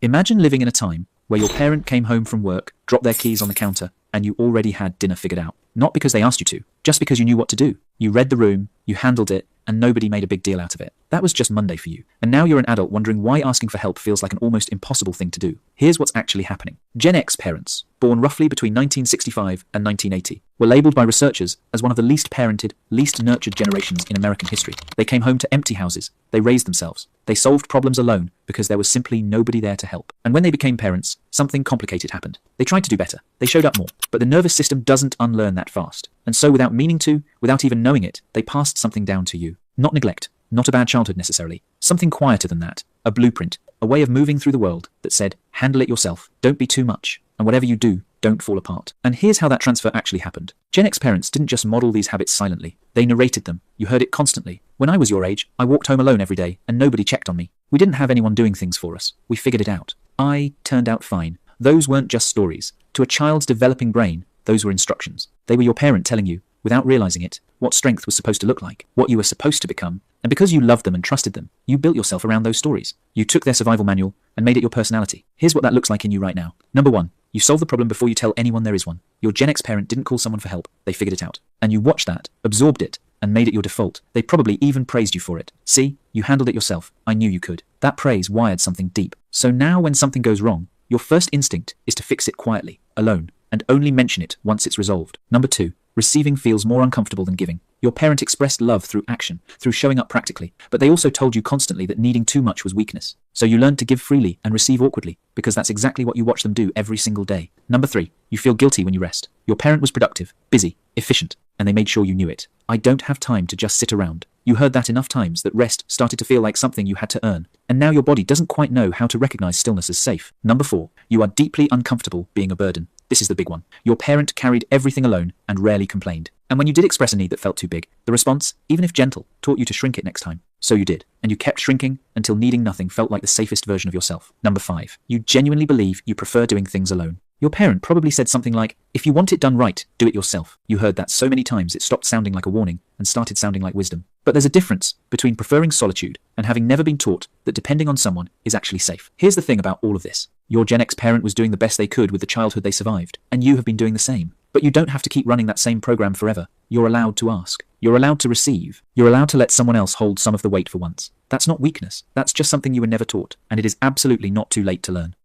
Imagine living in a time where your parent came home from work, dropped their keys on the counter, and you already had dinner figured out. Not because they asked you to, just because you knew what to do. You read the room, you handled it, and nobody made a big deal out of it. That was just Monday for you. And now you're an adult wondering why asking for help feels like an almost impossible thing to do. Here's what's actually happening. Gen X parents, born roughly between 1965 and 1980, were labeled by researchers as one of the least parented, least nurtured generations in American history. They came home to empty houses. They raised themselves. They solved problems alone because there was simply nobody there to help. And when they became parents, something complicated happened. They tried to do better. They showed up more. But the nervous system doesn't unlearn that fast. And so without meaning to, without even knowing it, they passed something down to you. Not neglect, not a bad childhood necessarily. Something quieter than that. A blueprint, a way of moving through the world that said, handle it yourself, don't be too much, and whatever you do, don't fall apart. And here's how that transfer actually happened. Gen X parents didn't just model these habits silently. They narrated them. You heard it constantly. When I was your age, I walked home alone every day, and nobody checked on me. We didn't have anyone doing things for us. We figured it out. I turned out fine. Those weren't just stories. To a child's developing brain, those were instructions. They were your parent telling you, without realizing it, what strength was supposed to look like, what you were supposed to become. And because you loved them and trusted them, you built yourself around those stories. You took their survival manual and made it your personality. Here's what that looks like in you right now. Number 1, you solve the problem before you tell anyone there is one. Your Gen X parent didn't call someone for help. They figured it out. And you watched that, absorbed it, and made it your default. They probably even praised you for it. See, you handled it yourself. I knew you could. That praise wired something deep. So now when something goes wrong, your first instinct is to fix it quietly, alone, and only mention it once it's resolved. Number 2, receiving feels more uncomfortable than giving. Your parent expressed love through action, through showing up practically, but they also told you constantly that needing too much was weakness. So you learned to give freely and receive awkwardly, because that's exactly what you watch them do every single day. Number 3, you feel guilty when you rest. Your parent was productive, busy, efficient, and they made sure you knew it. I don't have time to just sit around. You heard that enough times that rest started to feel like something you had to earn. And now your body doesn't quite know how to recognize stillness as safe. Number 4, you are deeply uncomfortable being a burden. This is the big one. Your parent carried everything alone and rarely complained. And when you did express a need that felt too big, the response, even if gentle, taught you to shrink it next time. So you did. And you kept shrinking until needing nothing felt like the safest version of yourself. Number 5, you genuinely believe you prefer doing things alone. Your parent probably said something like, if you want it done right, do it yourself. You heard that so many times it stopped sounding like a warning and started sounding like wisdom. But there's a difference between preferring solitude and having never been taught that depending on someone is actually safe. Here's the thing about all of this. Your Gen X parent was doing the best they could with the childhood they survived, and you have been doing the same. But you don't have to keep running that same program forever. You're allowed to ask. You're allowed to receive. You're allowed to let someone else hold some of the weight for once. That's not weakness. That's just something you were never taught, and it is absolutely not too late to learn.